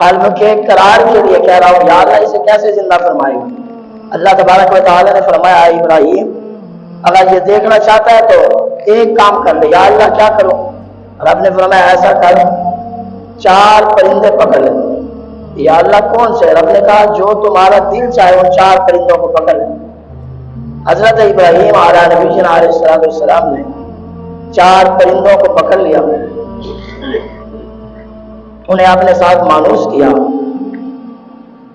عالم کے قرار کے لیے کہہ رہا ہوں یا اللہ اسے کیسے زندہ فرمائے گا؟ اللہ تبارک و تعالی نے فرمایا ابراہیم اگر یہ دیکھنا چاہتا ہے تو ایک کام کر لے. یا اللہ کیا کروں؟ رب نے فرمایا ایسا کر 4 پرندے پکڑ لے. یا اللہ کون سے؟ رب نے کہا جو تمہارا دل چاہے ان 4 پرندوں کو پکڑ لے. حضرت ابراہیم علیہ نبی علیہ السلام نے 4 پرندوں کو پکڑ لیا, انہیں اپنے ساتھ مانوس کیا.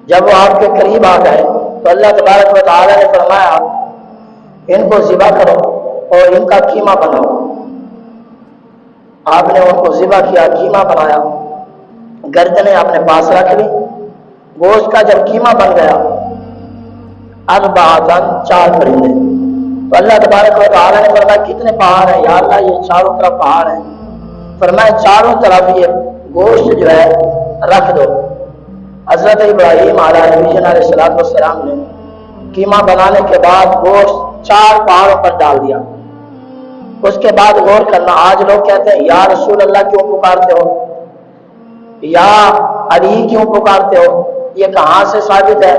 جب وہ آپ کے قریب آ گئے تو اللہ تبارک و تعالی نے فرمایا ان کو ذبح کرو اور ان کا قیمہ بناؤ. آپ نے ان کو ذبح کیا, قیمہ بنایا, گردنیں اپنے پاس رکھ لی. گوشت کا جب قیمہ بن گیا 4 پرندے. تو اللہ تبارک و تعالی نے فرمایا کتنے پہاڑ ہیں؟ یا اللہ یہ چاروں طرف پہاڑ ہیں. فرمایا چاروں طرف یہ گوشت جو ہے رکھ دو. حضرت ابراہیم علیہ نبی علیہ السلام نے قیمہ بنانے کے بعد گوشت 4 پہاڑوں پر ڈال دیا. اس کے بعد غور کرنا, آج لوگ کہتے ہیں یا رسول اللہ کیوں پکارتے ہو, یا علی کیوں پکارتے ہو, یہ کہاں سے ثابت ہے؟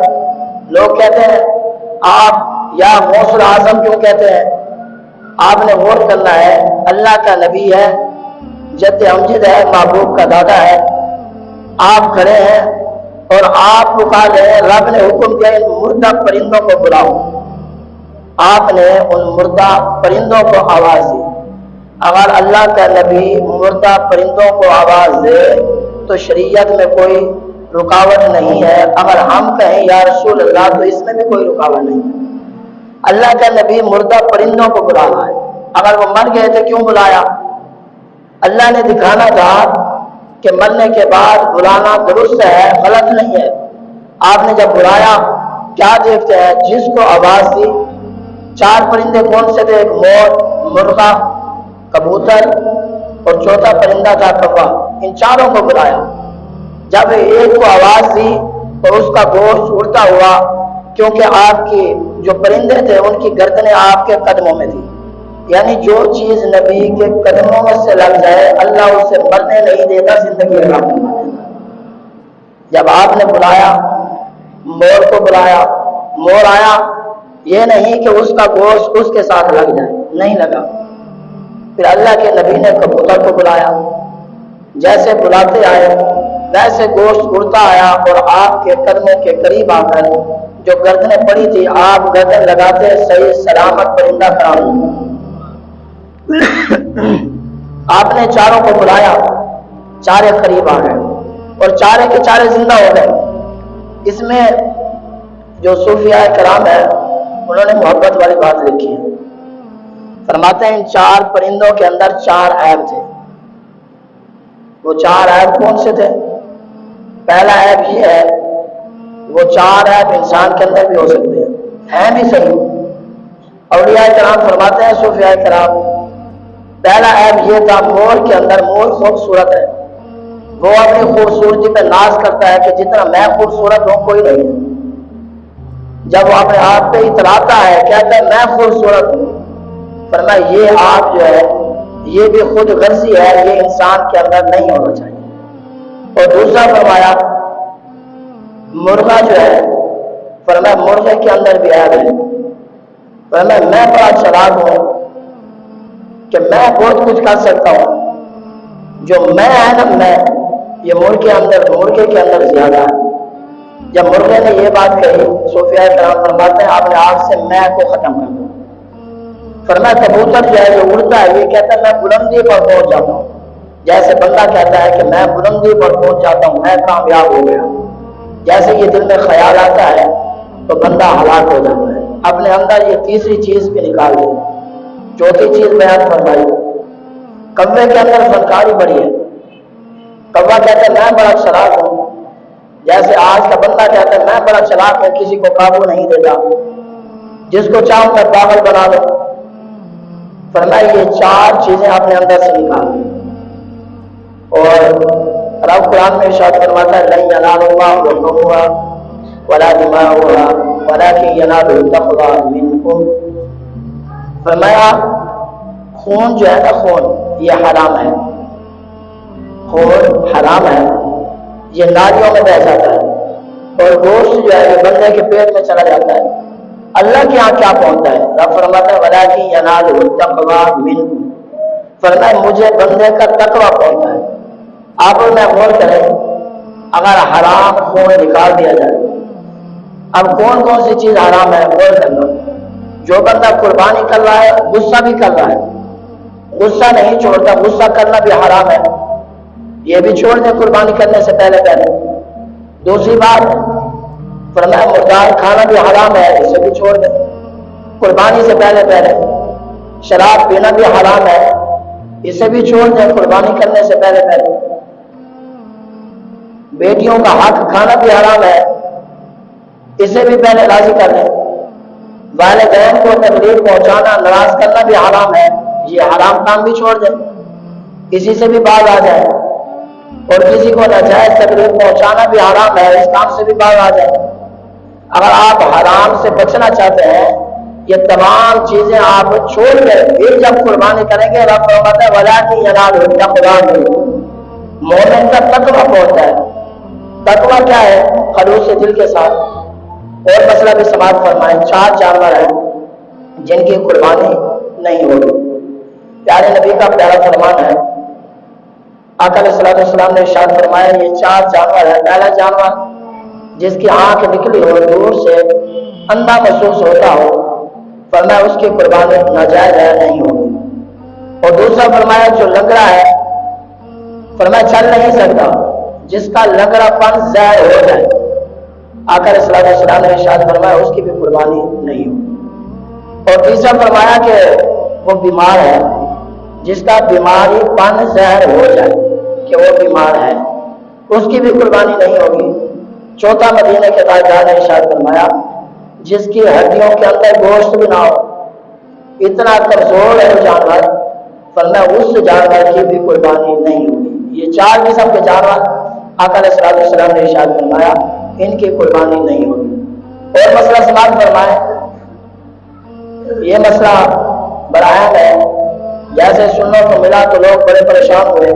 لوگ کہتے ہیں آپ یا غوث اعظم کیوں کہتے ہیں؟ آپ نے غور کرنا ہے, اللہ کا نبی ہے, جد امجد ہے, محبوب کا دادا ہے. آپ کھڑے ہیں اور آپ پکار رہے ہیں. رب نے حکم دیا ان مردہ پرندوں کو بلاؤ. آپ نے ان مردہ پرندوں کو آواز دی. اگر اللہ کا نبی مردہ پرندوں کو آواز دے تو شریعت میں کوئی رکاوٹ نہیں ہے. اگر ہم کہیں یا رسول اللہ تو اس میں بھی کوئی رکاوٹ نہیں ہے. اللہ کا نبی مردہ پرندوں کو بلا رہا ہے. اگر وہ مر گئے تھے کیوں بلایا؟ اللہ نے دکھانا تھا کہ مرنے کے بعد بلانا درست ہے, غلط نہیں ہے. آپ نے جب بلایا کیا دیکھتے ہیں؟ جس کو آواز دی 4 پرندے کون سے تھے؟ ایک مور, مرغا, کبوتر اور چوتھا پرندہ تھا کوا. ان 4 کو بلایا. جب ایک کو آواز دی تو اس کا گوشت اڑتا ہوا, کیونکہ آپ کی جو پرندے تھے ان کی گردنیں آپ کے قدموں میں تھی. یعنی جو چیز نبی کے قدموں میں سے لگ جائے اللہ اسے مرنے نہیں دیتا, زندگی عطا فرما دیتا. جب آپ نے بلایا مور کو بلایا, مور آیا. یہ نہیں کہ اس کا گوشت اس کے ساتھ لگ جائے, نہیں لگا. پھر اللہ کے نبی نے کبوتر کو بلایا. جیسے بلاتے آئے ویسے گوشت اڑتا آیا اور آپ کے قدموں کے قریب آ کر جو گردنیں پڑی تھی آپ گردن لگاتے صحیح سلامت پرندہ کھڑا ہوا. آپ نے 4 کو بلایا, 4 قریب آ گئے اور 4 کے 4 زندہ ہو گئے. اس میں جو صوفیاء کرام ہے انہوں نے محبت والی بات لکھی ہے. فرماتے ہیں ان 4 پرندوں کے اندر 4 عیب تھے. وہ 4 عیب کون سے تھے؟ پہلا عیب یہ ہے, وہ 4 عیب انسان کے اندر بھی ہو سکتے ہیں بھی صحیح. اولیاء کرام فرماتے ہیں صوفیاء کرام پہلا عیب یہ تھا مور کے اندر, مور خوبصورت ہے, وہ اپنی خوبصورتی پہ ناز کرتا ہے کہ جتنا میں خوبصورت ہوں کوئی نہیں ہے. جب وہ اپنے آپ پہ اتراتا ہے کہتا ہے میں خوبصورت ہوں. فرمایا یہ آپ جو ہے یہ بھی خود غرضی ہے, یہ انسان کے اندر نہیں ہونا چاہیے. اور دوسرا فرمایا مرغا جو ہے, فرمایا مرغے کے اندر بھی عیب ہے. فرمایا میں بڑا چلاک ہوں کہ میں بہت کچھ کر سکتا ہوں. جو میں ہے نا میں, یہ مرغے کے اندر زیادہ ہے. جب مرغے نے یہ بات کہی صوفیاء کرام فرماتے ہیں آپ نے آگ سے میں کو ختم کر دیا. فرمایا کبوتر جو ہے جو اڑتا ہے یہ کہتا ہے میں بلندی پر پہنچ جاتا ہوں. جیسے بندہ کہتا ہے کہ میں بلندی پر پہنچ جاتا ہوں, میں کامیاب ہو گیا. جیسے یہ دل میں خیال آتا ہے تو بندہ ہلاک ہو جاتا ہے. اپنے اندر یہ تیسری چیز بھی نکال دی. چوتھی چیز بیان فرمائی, کوے کے اندر فنکاری بڑی ہے. کوا کہتا ہے میں بڑا چلاک ہوں. جیسے آج کا بندہ کہتا ہے میں بڑا چلاک ہوں, کسی کو قابو نہیں دیتا, جس کو چاہوں میں پاگل بنا دوں. فرمایا یہ 4 چیزیں اپنے اندر سے نکال دیں. اور رب قرآن میں ارشاد فرماتا ہے لن ینال اللہ لحومها ولا دماؤها ولکن ینالہ التقوی منکم. فرمایا خون جو ہے نا, خون یہ حرام ہے, خون حرام ہے, یہ نالیوں میں بہ جاتا ہے اور گوشت جو ہے یہ بندے کے پیٹ میں چلا جاتا ہے. اللہ کے یہاں کیا پہنچتا ہے؟ رب فرماتا ہے وَلَٰكِن يَنَالُهُ التَّقْوَىٰ مِنْكُمْ. فرمایا مجھے بندے کا تقویٰ پہنچتا ہے. آپ میں غور کریں، اگر حرام خون نکال دیا جائے، اب کون کون سی چیز حرام ہے غور کرنا. جو بندہ قربانی کر رہا ہے غصہ بھی کر رہا ہے، غصہ نہیں چھوڑتا، غصہ کرنا بھی حرام ہے، یہ بھی چھوڑ دیں قربانی کرنے سے پہلے پہلے. دوسری بات فرمایا مردار کھانا بھی حرام ہے، اسے بھی چھوڑ دیں قربانی سے پہلے پہلے. شراب پینا بھی حرام ہے، اسے بھی چھوڑ دیں قربانی کرنے سے پہلے پہلے. بیٹیوں کا حق کھانا بھی حرام ہے، اسے بھی پہلے راضی کر لیں. والدین کو تکلیف پہنچانا، ناراض کرنا بھی حرام ہے، یہ حرام کام بھی چھوڑ دیں، اسی سے بھی باز آ جائے. اور کسی کو ناجائز تکلیف پہنچانا بھی حرام ہے، اس کام سے بھی باز آ جائے. اگر آپ حرام سے بچنا چاہتے ہیں، یہ تمام چیزیں آپ چھوڑ کر پھر جب قربانی کریں گے، رب فرماتا ہے وَلَٰكِن يَنَالُهُ التَّقْوَىٰ مِنْكُمْ. مومن کا تقویٰ پہنچتا ہے. تقویٰ کیا ہے؟ خلوص دل کے ساتھ. اور مسئلہ بھی سماعت فرمائیں، 4 جانور ہیں جن کی قربانی نہیں ہوگی. پیارے نبی کا پیارا فرمان ہے، آقا علیہ الصلوۃ والسلام نے ارشاد فرمایا یہ 4 جانور ہیں. پہلا جانور جس کی آنکھ نکلی ہو، دور سے اندھا محسوس ہوتا ہو، فرمایا اس کی قربانی ناجائز ہے، نہیں ہوگی. اور دوسرا فرمایا جو لنگڑا ہے، فرمایا چل نہیں سکتا، جس کا لنگڑا پن زہر ہو جائے، آقا علیہ الصلوۃ والسلام نے ارشاد فرمایا اس کی بھی قربانی نہیں ہوگی. اور تیسرا فرمایا کہ وہ بیمار ہے، جس کا بیماری پن زہر ہو جائے کہ وہ بیمار ہے، اس کی بھی قربانی نہیں ہوگی. چوتھا مدینے کے تاجدار نے ارشاد فرمایا جس کی ہڈیوں کے اندر گوشت بھی نہ ہو، اتنا کمزور ہے وہ جانور، فرمایا اس جانور کی بھی قربانی نہیں ہوگی. یہ 4 قسم کے جانور آقا علیہ الصلوۃ والسلام نے ارشاد فرمایا ان کی قربانی نہیں ہوگی. اور مسئلہ سماعت فرمائیں، یہ مسئلہ بڑا اہم ہے. جیسے سننے کو ملا تو لوگ بڑے پریشان ہوئے.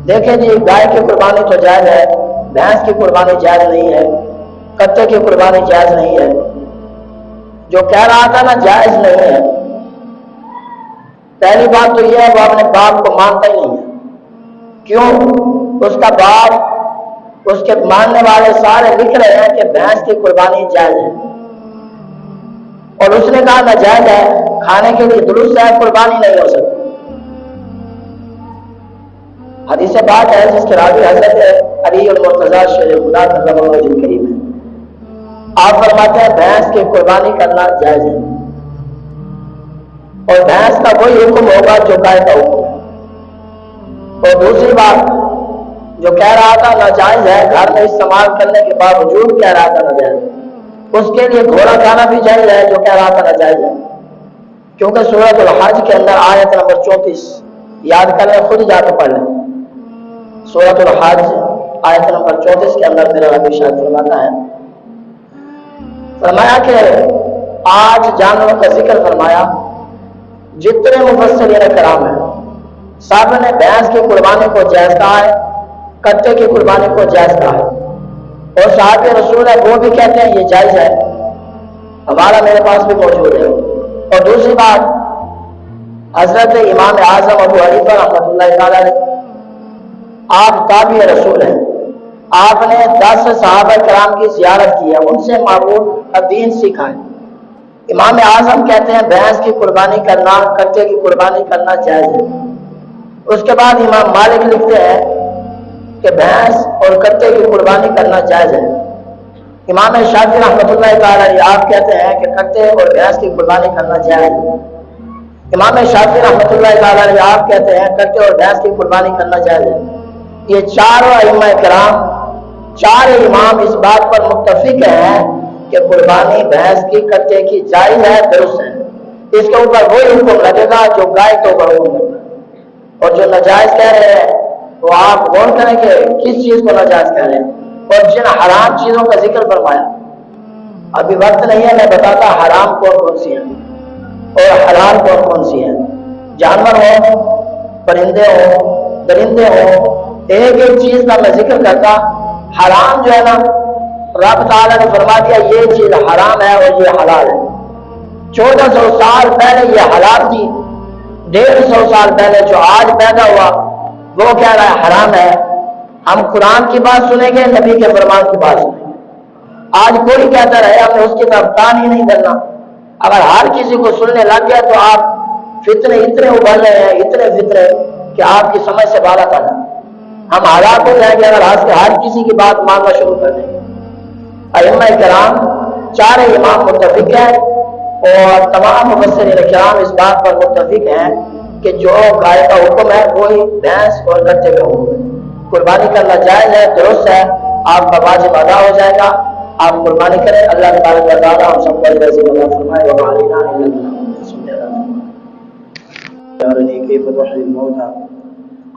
دیکھیں جی، گائے کی قربانی تو جائز ہے، بھینس کی قربانی جائز نہیں ہے، کتے کی قربانی جائز نہیں ہے. جو کہہ رہا تھا نا جائز نہیں ہے، پہلی بات تو یہ ہے وہ اپنے باپ کو مانتا ہی نہیں ہے. کیوں؟ اس کا باپ، اس کے ماننے والے سارے لکھ رہے ہیں کہ بھینس کی قربانی جائز ہے، اور اس نے کہا ناجائز ہے، کھانے کے لیے درست ہے، قربانی نہیں ہو سکتی. حدیث بات ہے جس کے راوی حضرت علی المرتضیٰ شیر خدا کرم اللہ وجہ کریم ہے. آپ فرماتے ہیں بھینس کی قربانی کرنا جائز ہے، اور بھینس کا وہی حکم ہوگا جو گائے کا حکم ہے. اور دوسری بات جو کہہ رہا تھا ناجائز ہے، گھر میں استعمال کرنے کے باوجود کہہ رہا تھا ناجائز ہے، اس کے لیے گھوڑا کھانا بھی جائز ہے جو کہہ رہا تھا ناجائز ہے. کیونکہ سورۃ الحج کے اندر آیت نمبر 34 یاد کر لیں، خود جا کے پڑھ لیں. سورۃ الحج آیت نمبر 34 کے اندر میرا رب ارشاد فرماتا ہے، فرمایا کہ آج جانوروں کا ذکر فرمایا. جتنے مفسرین کرام ہیں سب نے بھینس کی قربانی کو جائز کہا ہے، کتے کی قربانی کو جائز کہا ہے، اور صحابی رسول ہے وہ بھی کہتے ہیں یہ جائز ہے. ہمارا میرے پاس بھی موجود ہے. اور دوسری بات، حضرت امام اعظم ابو حنیفہ رحمۃ اللہ تعالی علیہ، آپ تابع رسول ہیں، آپ نے 10 صحابہ کرام کی زیارت کی ہے، ان سے معبود دین سیکھا ہے. امام اعظم کہتے ہیں بھینس کی قربانی کرنا، کتے کی قربانی کرنا جائز ہے. اس کے بعد امام مالک لکھتے ہیں کہ بھینس اور کتے کی قربانی کرنا جائز ہے. امام شافعی رحمۃ اللہ تعالی علیہ آپ کہتے ہیں کہ کتے اور بھینس کی قربانی کرنا جائز ہے. امام شافعی رحمۃ اللہ تعالی علیہ آپ کہتے ہیں کتے اور بھینس کی قربانی کرنا جائز ہے. یہ چاروں ائمہ کرام، 4 امام اس بات پر متفق ہیں کہ قربانی بھینس کی، کتے کی جائز ہے، درست ہے. اس کے اوپر وہی حکم لگے گا جو گائے کے اوپر حکم لگتا ہے. اور جو ناجائز کہہ رہے ہیں وہ آپ غور کریں کہ کس چیز کو ناجائز کہہ رہے ہیں. اور جن حرام چیزوں کا ذکر فرمایا، ابھی وقت نہیں ہے میں بتاتا حرام کون سی ہیں اور حلال کون سی ہیں. جانور ہوں، پرندے ہوں، درندے ہوں، ایک ایک چیز کا میں ذکر کرتا حرام جو ہے نا رب تعالیٰ نے فرما دیا یہ چیز حرام ہے اور یہ حلال ہے. 1400 سال پہلے یہ حلال تھی, 150 سال پہلے جو آج پیدا ہوا وہ کہہ رہا ہے حرام ہے. ہم قرآن کی بات سنیں گے, نبی کے فرمان کی بات سنیں گے. آج کوئی کہتا رہے ہم نے اس کی طرف کان ہی نہیں کرنا. اگر ہر کسی کو سننے لگ گیا تو آپ فتنے اتنے ابھر رہے ہیں, اتنے فتنے کہ آپ کی سمجھ سے بالا تھا. ہم ہلاک ہو جائیں گے اگر آج سے ہر کسی کی بات ماننا شروع کر دیں گے. ائمہ کرام چارے امام متفق ہیں اور تمام مفسرین کرام اس بات پر متفق ہیں کہ جو گائے کا حکم ہے وہی بھینس اور گدھے کا حکم ہے. قربانی کرنا جائز ہے, درست ہے, آپ کا واجب ادا ہو جائے گا, آپ قربانی کریں. اللہ تبارک و تعالی ہم سب کو رضی اللہ فرمائے. وعلینا اللہ كيف تحيي الموتى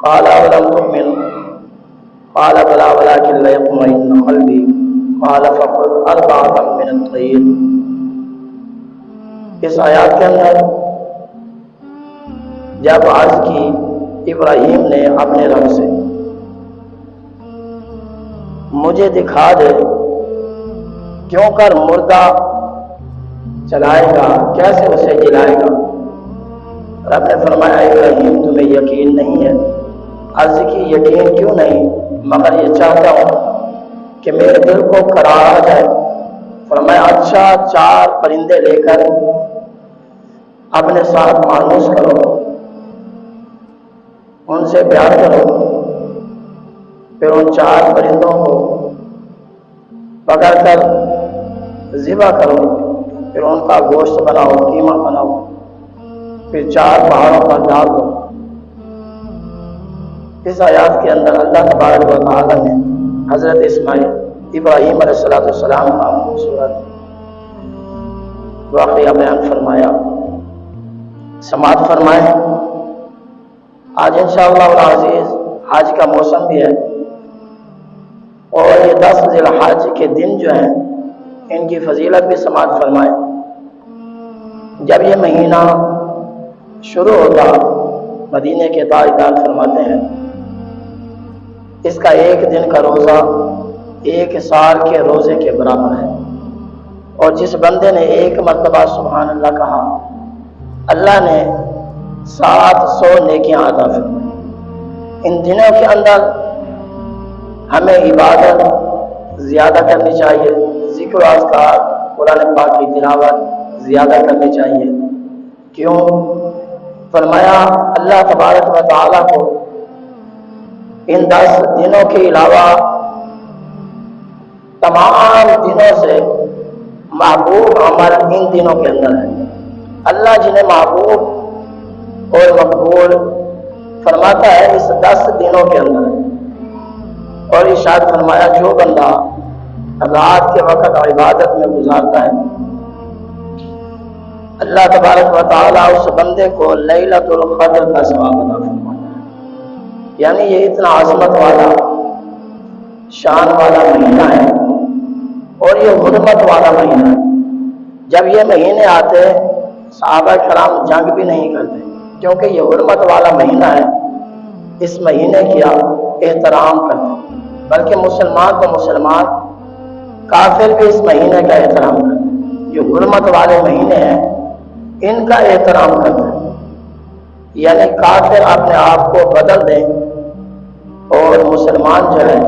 قال أولم تؤمن قال بلى ولكن ليطمئن قلبي قال فخذ أربعة من الطير. اس آیات کے اندر جب عرض کی ابراہیم نے اپنے رب سے مجھے دکھا دے کیوں کر مردہ چلائے گا, کیسے اسے جلائے گا. رب نے فرمایا ابراہیم تمہیں یقین نہیں ہے. عرض کی یقین کیوں نہیں, مگر یہ چاہتا ہوں کہ میرے دل کو قرار آ جائے. فرمایا اچھا 4 پرندے لے کر اپنے ساتھ مانوس کرو, ان سے پیار کرو, پھر ان 4 پرندوں کو پکڑ کر ذبح کرو, پھر ان کا گوشت بناؤ, قیمہ بناؤ, پھر 4 پہاڑوں پر ڈال دو. اس آیات کے اندر اللہ تبارک و تعالی نے حضرت اسماعیل ابراہیم علیہ السلام کا خوبصورت واقعہ بیان فرمایا. سماعت فرمائے. آج انشاءاللہ العزیز حج کا موسم بھی ہے اور یہ 10 ذی الحج کے دن جو ہیں ان کی فضیلت بھی سماعت فرمائے. جب یہ مہینہ شروع ہوتا مدینے کے تاجدار فرماتے ہیں اس کا 1 دن کا روزہ 1 سال کے روزے کے برابر ہے. اور جس بندے نے 1 مرتبہ سبحان اللہ کہا اللہ نے 700 نیکیاں عطا فرمائیں. ان دنوں کے اندر ہمیں عبادت زیادہ کرنی چاہیے, ذکر و اذکار قرآن پاک کی تلاوت زیادہ کرنی چاہیے. کیوں؟ فرمایا اللہ تبارک و تعالیٰ کو ان 10 دنوں کے علاوہ تمام دنوں سے محبوب عمل ان دنوں کے اندر ہے. اللہ جنہیں محبوب اور مقبول فرماتا ہے اس 10 دنوں کے اندر ہے. اور ارشاد فرمایا جو بندہ رات کے وقت عبادت میں گزارتا ہے اللہ تبارک و تعالیٰ اس بندے کو لیلۃ القدر کا ثواب عطا فرماتا ہے. یعنی یہ اتنا عظمت والا شان والا مہینہ ہے اور یہ حرمت والا مہینہ ہے. جب یہ مہینے آتے صحابہ کرام جنگ بھی نہیں کرتے کیونکہ یہ حرمت والا مہینہ ہے. اس مہینے کیا احترام کرتے ہیں, بلکہ مسلمان تو مسلمان کافر بھی اس مہینے کا احترام کرتے ہیں. جو حرمت والے مہینے ہیں ان کا احترام کرتے ہیں. یعنی کافر اپنے آپ کو بدل دیں اور مسلمان جو ہے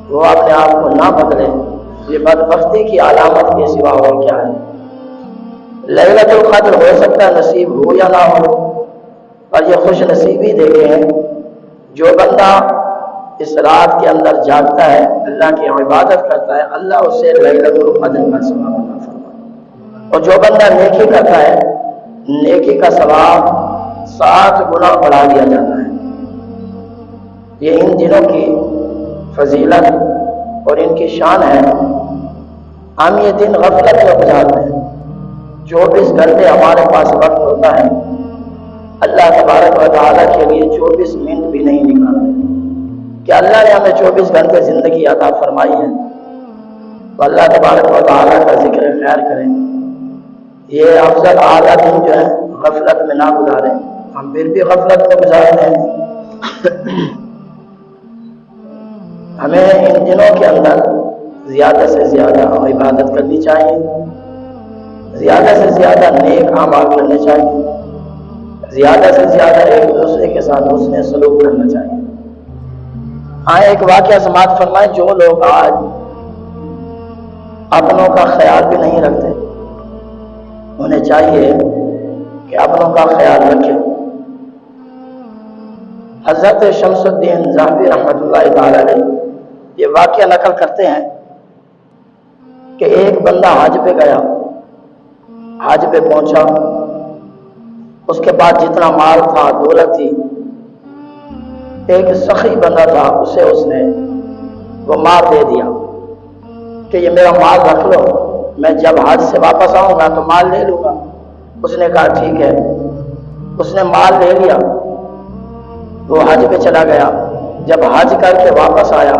وہ اپنے آپ کو نہ بدلے, یہ بدبختی کی علامت کے سوا اور کیا ہے. لیلۃ القدر ہو سکتا ہے نصیب ہو یا نہ ہو, اور یہ خوش نصیبی دیکھیں جو بندہ اس رات کے اندر جاگتا ہے اللہ کی عبادت کرتا ہے اللہ اسے لیلۃ القدر کا ثواب عطا فرماتا ہے. اور جو بندہ نیکی کرتا ہے نیکی کا ثواب 7 گنا بڑھا دیا جاتا ہے. یہ ان دنوں کی فضیلت اور ان کی شان ہے. ہم یہ دن غفلت میں گزارتے ہیں. 24 گھنٹے ہمارے پاس وقت ہوتا ہے, اللہ تبارک و تعالیٰ کے لیے 24 منٹ بھی نہیں نکالتے. کہ اللہ نے ہمیں 24 گھنٹے زندگی عطا فرمائی ہے تو اللہ تبارک و تعالیٰ کا ذکر خیر کریں. یہ افضل اعلیٰ دن جو ہے غفلت میں نہ گزاریں. ہم پھر بھی غفلت میں گزارتے ہیں. ہمیں ان دنوں کے اندر زیادہ سے زیادہ عبادت کرنی چاہیے، زیادہ سے زیادہ نیک اعمال کرنے چاہیے، زیادہ سے زیادہ ایک دوسرے کے ساتھ حسن سلوک کرنا چاہیے۔ ایک واقعہ سماعت فرمائے، جو لوگ آج اپنوں کا خیال بھی نہیں رکھتے انہیں چاہیے کہ اپنوں کا خیال رکھیں۔ حضرت شمس الدین ذہبی رحمۃ اللہ تعالی علیہ یہ واقعہ نقل کرتے ہیں کہ ایک بندہ حج پہ گیا، حج پہ پہنچا، اس کے بعد جتنا مال تھا، دولت تھی، ایک سخی بندہ تھا، اسے اس نے وہ مال دے دیا کہ یہ میرا مال رکھ لو، میں جب حج سے واپس آؤں گا تو مال لے لوں گا۔ اس نے کہا ٹھیک ہے، اس نے مال لے لیا، وہ حج پہ چلا گیا۔ جب حج کر کے واپس آیا،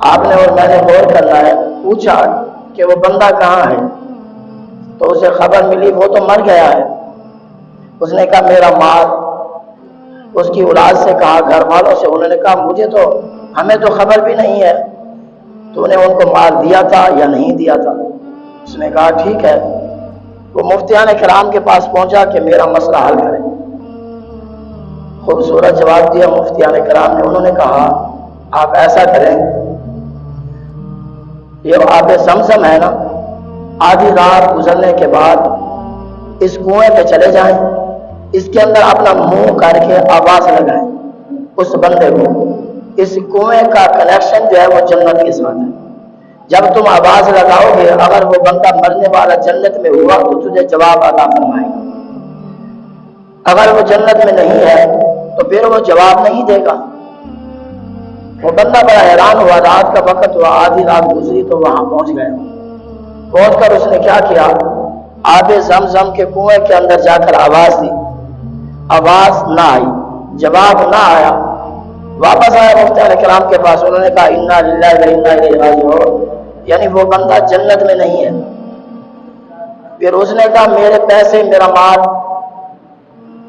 آپ نے اور میں نے غور کرنا ہے، پوچھا کہ وہ بندہ کہاں ہے، تو اسے خبر ملی وہ تو مر گیا ہے۔ اس نے کہا میرا مال، اس کی اولاد سے کہا، گھر والوں سے، انہوں نے کہا ہمیں تو خبر بھی نہیں ہے تو نے ان کو مال دیا تھا یا نہیں دیا تھا۔ اس نے کہا ٹھیک ہے۔ وہ مفتیان کرام کے پاس پہنچا کہ میرا مسئلہ حل کریں۔ خوبصورت جواب دیا مفتیان کرام نے۔ انہوں نے کہا آپ ایسا کریں، یہ آب زمزم ہے نا، آدھی رات گزرنے کے بعد اس کنویں پہ چلے جائیں، اس کے اندر اپنا منہ کر کے آواز لگائیں اس بندے کو۔ اس کنویں کا کنیکشن جو ہے وہ جنت کے ساتھ ہے۔ جب تم آواز لگاؤ گے، اگر وہ بندہ مرنے والا جنت میں ہوا تو تجھے جواب عطا فرمائے گا، اگر وہ جنت میں نہیں ہے تو پھر وہ جواب نہیں دے گا۔ وہ بندہ بڑا حیران ہوا، رات کا وقت ہوا، آدھی رات گزری تو وہاں پہنچ گیا۔ پہنچ کر اس نے کیا کیا، آب زمزم کے کنویں کے اندر جا کر آواز دی، آواز نہ آئی، جواب نہ آیا۔ واپس آیا مفتیان کرام کے پاس، انہوں نے کہا انا للہ و انا الیہ راجعون، یعنی وہ بندہ جنت میں نہیں ہے۔ پھر اس نے کہا میرے پیسے، میرا مال۔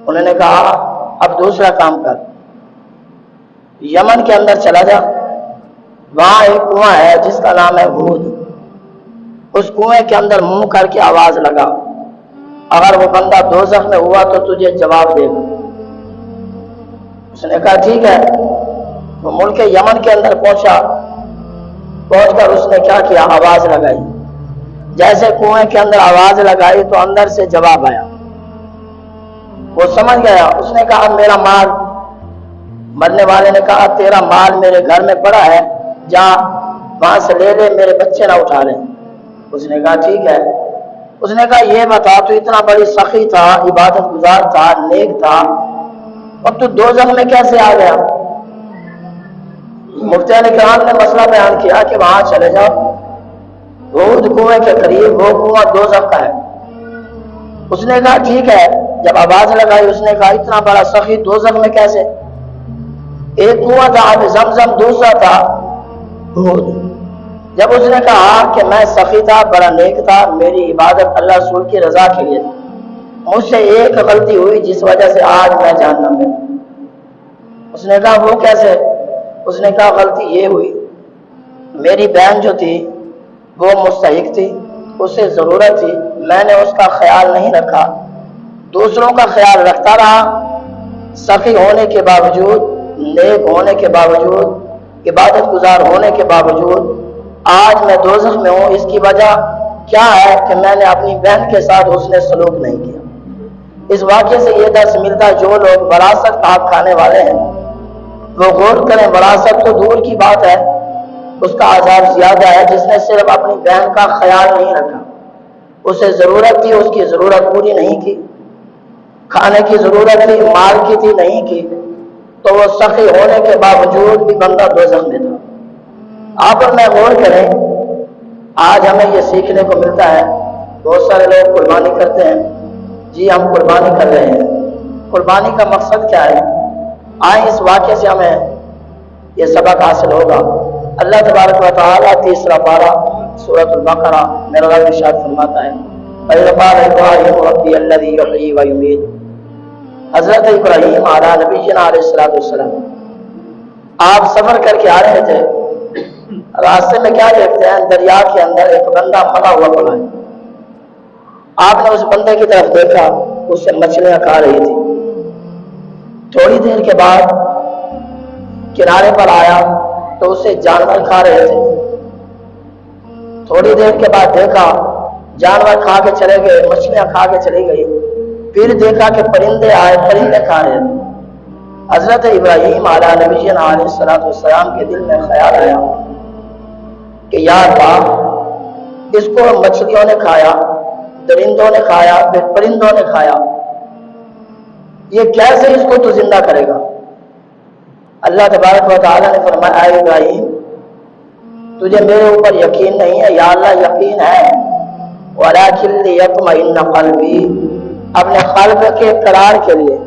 انہوں نے کہا اب دوسرا کام کر، یمن کے اندر چلا جا، وہاں ایک کنواں ہے جس کا نام ہے ہود، اس کنویں کے اندر منہ کر کے آواز لگا، اگر وہ بندہ دوزخ میں ہوا تو تجھے جواب دے گا۔ اس نے کہا ٹھیک ہے۔ وہ ملک یمن کے اندر پہنچا، پہنچ کر اس نے کیا کیا، آواز لگائی۔ جیسے کنویں کے اندر آواز لگائی تو اندر سے جواب آیا، وہ سمجھ گیا۔ اس نے کہا میرا مال۔ مرنے والے نے کہا تیرا مال میرے گھر میں پڑا ہے، جا وہاں سے لے لے، میرے بچے نہ اٹھا لیں۔ اس نے کہا ٹھیک ہے۔ اس نے کہا یہ بتا، تو اتنا بڑی سخی تھا، عبادت گزار تھا، نیک تھا، اب تو دوزخ میں کیسے آ گیا؟ مفتیان کرام نے مسئلہ بیان کیا کہ وہاں چلے جاؤ، ہود کنویں کے قریب، وہ کنواں دوزخ کا ہے۔ اس نے کہا ٹھیک ہے۔ جب آواز لگائی اس نے کہا اتنا بڑا سخی دوزخ میں کیسے؟ ایک کنواں تھا آب زمزم، دوسرا تھا ہود۔ جب اس نے کہا کہ میں سخی تھا، بڑا نیک تھا، میری عبادت اللہ رسول کی رضا کے لیے تھی، مجھ سے ایک غلطی ہوئی جس وجہ سے آج میں جہنم میں ہوں۔ اس نے کہا وہ کیسے؟ اس نے کہا غلطی یہ ہوئی، میری بہن جو تھی وہ مستحق تھی، اسے ضرورت تھی، میں نے اس کا خیال نہیں رکھا، دوسروں کا خیال رکھتا رہا، سخی ہونے کے باوجود، نیک ہونے کے باوجود، عبادت گزار ہونے کے باوجود آج میں دوزخ میں ہوں۔ اس کی وجہ کیا ہے کہ میں نے اپنی بہن کے ساتھ حسن سلوک نہیں کیا۔ اس واقعے سے یہ درس ملتا، جو لوگ وراثت پاک کھانے والے ہیں وہ غور کریں، وراثت تو دور کی بات ہے، اس کا عذاب زیادہ ہے جس نے صرف اپنی بہن کا خیال نہیں رکھا، اسے ضرورت تھی، اس کی ضرورت پوری نہیں کی، کھانے کی ضرورت تھی، مال کی تھی، نہیں کی، تو وہ سخی ہونے کے باوجود بھی بندہ دوزخ میں تھا۔ آپ اور میں غور کریں، آج ہمیں یہ سیکھنے کو ملتا ہے، بہت سارے لوگ قربانی کرتے ہیں، جی ہم قربانی کر رہے ہیں، قربانی کا مقصد کیا ہے؟ آئیں اس واقعے سے ہمیں یہ سبق حاصل ہوگا۔ اللہ تبارک و تعالیٰ تیسرا پارہ سورۃ البقرہ میرا رب ارشاد فرماتا ہے وَإِذْ قَالَ إِبْرَاهِيمُ رَبِّيَ الَّذِي يُحْيِي وَيُمِيتُ۔ حضرت ابراہیم علیہ نبینا علیہ السلام آپ سفر کر کے آ رہے تھے، راستے میں کیا دیکھتے ہیں؟ دریا کے اندر ایک بندہ ملا ہوا پڑا ہے۔ آپ نے اس بندے کی طرف دیکھا، اس سے مچھلیاں کھا رہی تھی۔ تھوڑی دیر کے بعد کنارے پر آیا تو اسے جانور کھا رہے تھے۔ تھوڑی دیر کے بعد دیکھا جانور کھا کے چلے گئے، مچھلیاں کھا کے چلی گئی۔ پھر دیکھا کہ پرندے آئے، پرندے کھا رہے تھے۔ حضرت ابراہیم علیہ نبینا علیہ السلام کے دل میں خیال آیا کہ یا اللہ، اس کو مچھلیوں نے کھایا، درندوں نے کھایا، پھر پرندوں نے کھایا، یہ کیسے اس کو تو زندہ کرے گا؟ اللہ تبارک و تعالیٰ نے فرمایا اے ابراہیم، تجھے میرے اوپر یقین نہیں ہے؟ یا اللہ یقین ہے، وَلَكِنْ لِيَطْمَئِنَّ قَلْبِي، اپنے قلب کے قرار کے لیے